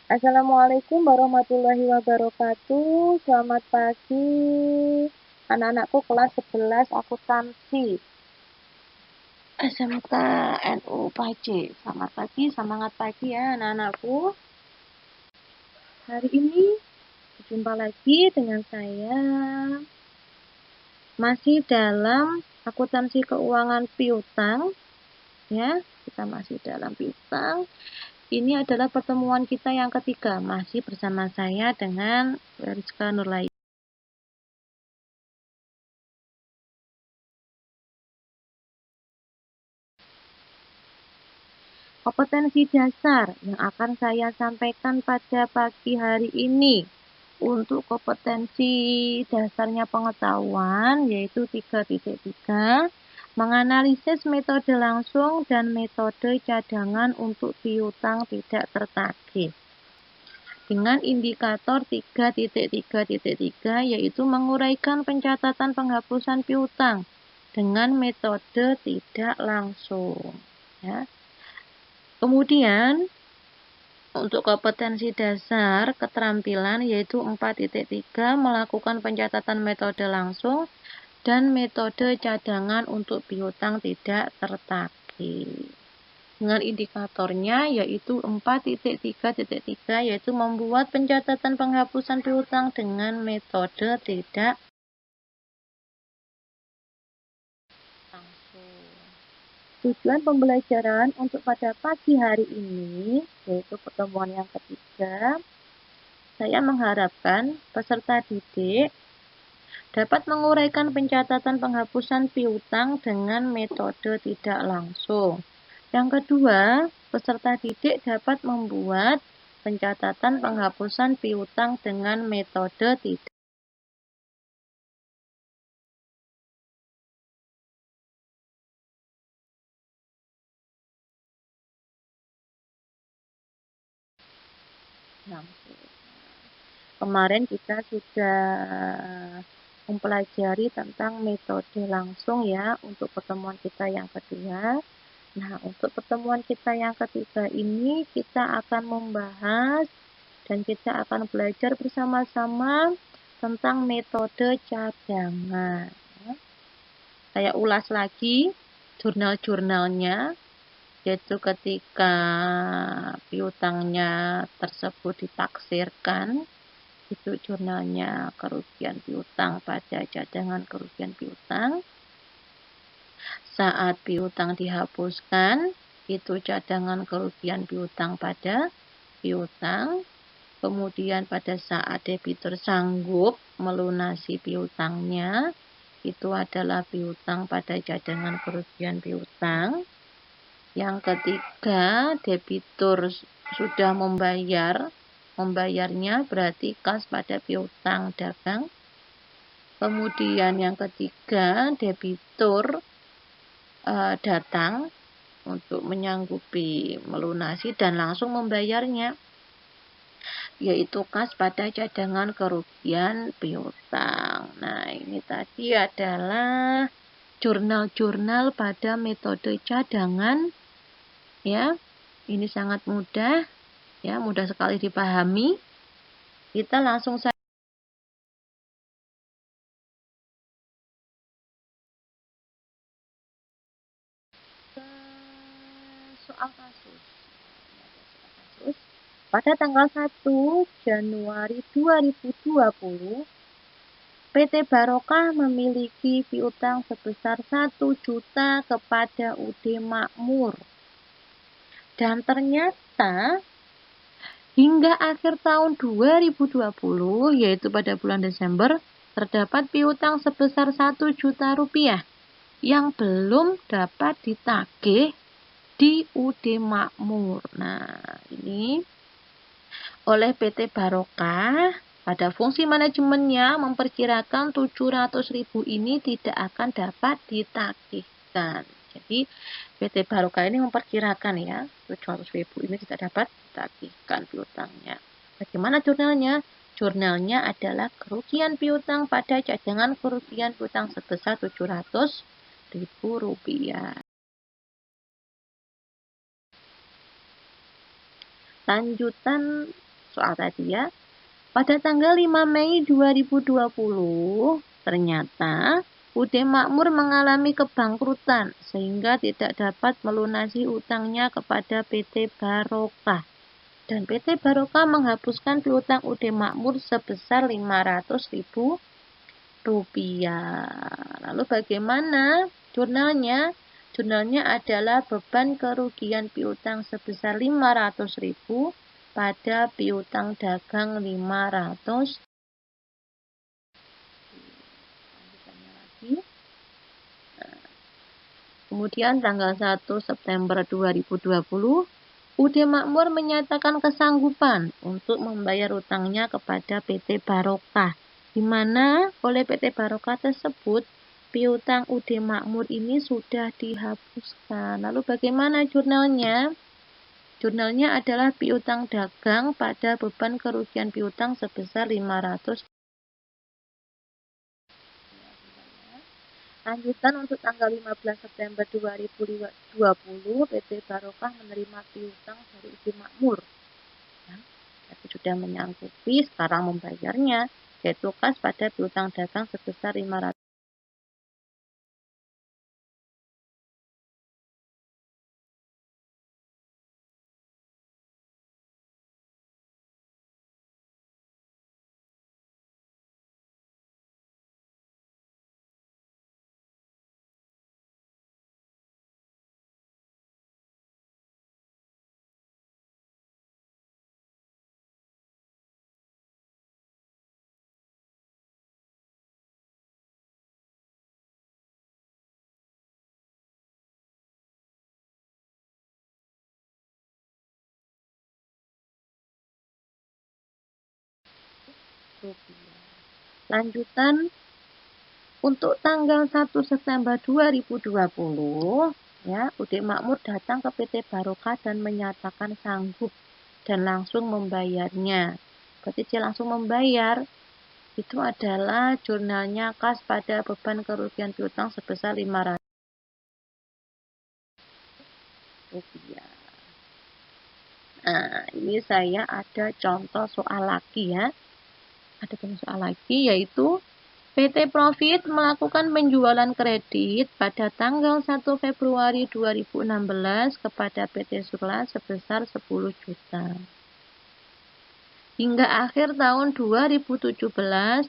Assalamualaikum warahmatullahi wabarakatuh. Selamat pagi anak-anakku kelas 11 akuntansi SMK NU Pace. Selamat pagi, semangat pagi ya anak-anakku. Hari ini berjumpa lagi dengan saya masih dalam akuntansi keuangan piutang ya. Kita masih dalam piutang. Ini adalah pertemuan kita yang ketiga, masih bersama saya dengan Rizka Nurlaini. Kompetensi dasar yang akan saya sampaikan pada pagi hari ini untuk kompetensi dasarnya pengetahuan yaitu 3.3, menganalisis metode langsung dan metode cadangan untuk piutang tidak tertagih. Dengan indikator 3.3.3 yaitu menguraikan pencatatan penghapusan piutang dengan metode tidak langsung. Ya. Kemudian untuk kompetensi dasar keterampilan yaitu 4.3 melakukan pencatatan metode langsung dan metode cadangan untuk piutang tidak tertagih. Dengan indikatornya yaitu 4.3.3 yaitu membuat pencatatan penghapusan piutang dengan metode tidak langsung. Tujuan pembelajaran untuk pada pagi hari ini, yaitu pertemuan yang ketiga, saya mengharapkan peserta didik dapat menguraikan pencatatan penghapusan piutang dengan metode tidak langsung. Yang kedua, peserta didik dapat membuat pencatatan penghapusan piutang dengan metode tidak. Kemarin kita sudah mempelajari tentang metode langsung ya untuk pertemuan kita yang kedua. Nah, untuk pertemuan kita yang ketiga ini kita akan membahas dan kita akan belajar bersama-sama tentang metode cadangan. Saya ulas lagi jurnal-jurnalnya, yaitu ketika piutangnya tersebut ditaksirkan, itu jurnalnya kerugian piutang pada cadangan kerugian piutang. Saat piutang dihapuskan, itu cadangan kerugian piutang pada piutang. Kemudian pada saat debitur sanggup melunasi piutangnya, itu adalah piutang pada cadangan kerugian piutang. Yang ketiga, debitur sudah membayarnya berarti kas pada piutang dagang. Kemudian yang ketiga, debitur datang untuk menyanggupi melunasi dan langsung membayarnya, yaitu kas pada cadangan kerugian piutang. Nah, ini tadi adalah jurnal-jurnal pada metode cadangan ya. Ini sangat mudah ya, mudah sekali dipahami. Kita langsung saja soal kasus. Pada tanggal 1 Januari 2020, PT Barokah memiliki piutang sebesar 1 juta kepada UD Makmur. Dan ternyata hingga akhir tahun 2020, yaitu pada bulan Desember, terdapat piutang sebesar 1 juta rupiah yang belum dapat ditagih di UD Makmur. Nah, ini oleh PT Barokah pada fungsi manajemennya memperkirakan 700.000 ini tidak akan dapat ditagihkan. Jadi PT Barokah ini memperkirakan ya 700.000 ini tidak dapat ditagihkan piutangnya. Bagaimana jurnalnya? Jurnalnya adalah kerugian piutang pada cadangan kerugian piutang sebesar 700.000 rupiah. Lanjutan soal tadi ya. Pada tanggal 5 Mei 2020, ternyata UD Makmur mengalami kebangkrutan sehingga tidak dapat melunasi utangnya kepada PT Barokah. Dan PT Barokah menghapuskan piutang UD Makmur sebesar Rp500.000. Lalu bagaimana jurnalnya? Jurnalnya adalah beban kerugian piutang sebesar Rp500.000 pada piutang dagang 500. Kemudian tanggal 1 September 2020, UD Makmur menyatakan kesanggupan untuk membayar utangnya kepada PT Barokah, di mana oleh PT Barokah tersebut piutang UD Makmur ini sudah dihapuskan. Lalu bagaimana jurnalnya? Jurnalnya adalah piutang dagang pada beban kerugian piutang sebesar 500. Lanjutan untuk tanggal 15 September 2020, PT Barokah menerima piutang dari UD Makmur. Ya, tapi sudah menyanggupi sekarang membayarnya, yaitu kas pada piutang dagang sebesar 500. Lanjutan untuk tanggal 1 September 2020, ya, UD Makmur datang ke PT Barokah dan menyatakan sanggup dan langsung membayarnya. Berarti dia langsung membayar. Itu adalah jurnalnya kas pada beban kerugian piutang sebesar Rp500. Nah, ini saya ada contoh soal lagi ya. Ada contoh soal lagi yaitu PT Profit melakukan penjualan kredit pada tanggal 1 Februari 2016 kepada PT Surla sebesar 10 juta. Hingga akhir tahun 2017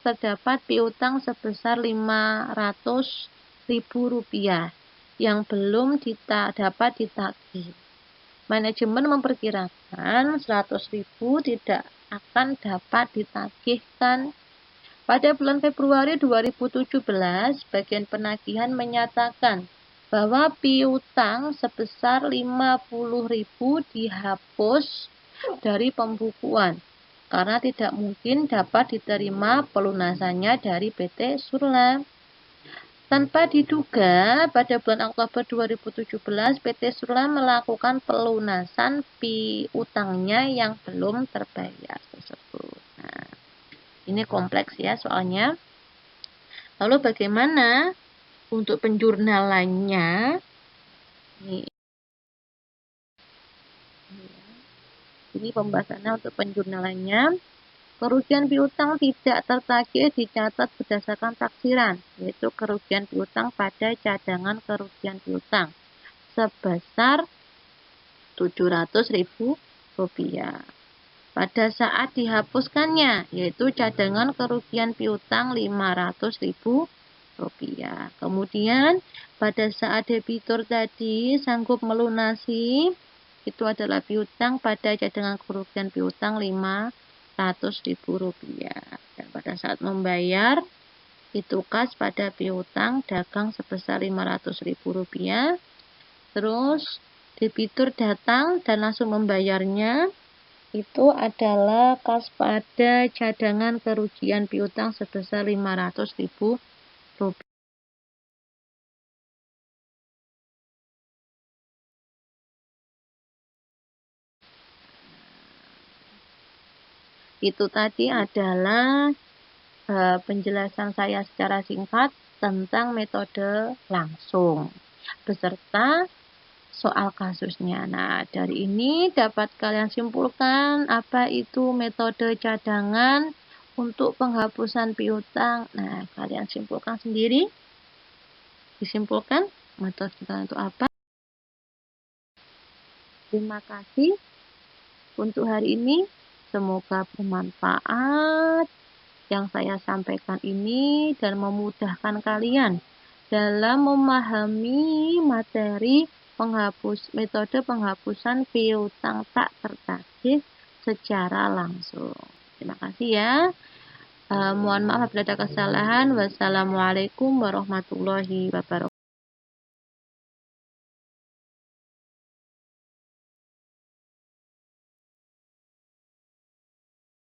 terdapat piutang sebesar Rp500.000 yang belum dapat ditagih. Manajemen memperkirakan 100.000 tidak akan dapat ditagihkan. Pada bulan Februari 2017, bagian penagihan menyatakan bahwa piutang sebesar 50.000 dihapus dari pembukuan karena tidak mungkin dapat diterima pelunasannya dari PT Surla. Tanpa diduga, pada bulan Oktober 2017, PT Surla melakukan pelunasan piutangnya yang belum terbayar tersebut. Nah, ini kompleks ya soalnya. Lalu bagaimana untuk penjurnalannya? Ini pembahasannya untuk penjurnalannya. Kerugian piutang tidak tertagih dicatat berdasarkan taksiran, yaitu kerugian piutang pada cadangan kerugian piutang sebesar Rp700.000. Pada saat dihapuskannya, yaitu cadangan kerugian piutang Rp500.000. Kemudian, pada saat debitur tadi sanggup melunasi, itu adalah piutang pada cadangan kerugian piutang Rp500.000. Dan pada saat membayar, itu kas pada piutang dagang sebesar Rp500.000. Terus debitur datang dan langsung membayarnya, itu adalah kas pada cadangan kerugian piutang sebesar Rp500.000. Itu tadi adalah penjelasan saya secara singkat tentang metode langsung beserta soal kasusnya. Nah, dari ini dapat kalian simpulkan apa itu metode cadangan untuk penghapusan piutang. Nah, kalian simpulkan sendiri. Disimpulkan metode cadangan itu apa. Terima kasih untuk hari ini. Semoga bermanfaat yang saya sampaikan ini dan memudahkan kalian dalam memahami materi metode penghapusan piutang tak tertagih secara langsung. Terima kasih ya. Mohon maaf apabila ada kesalahan. Wassalamualaikum warahmatullahi wabarakatuh.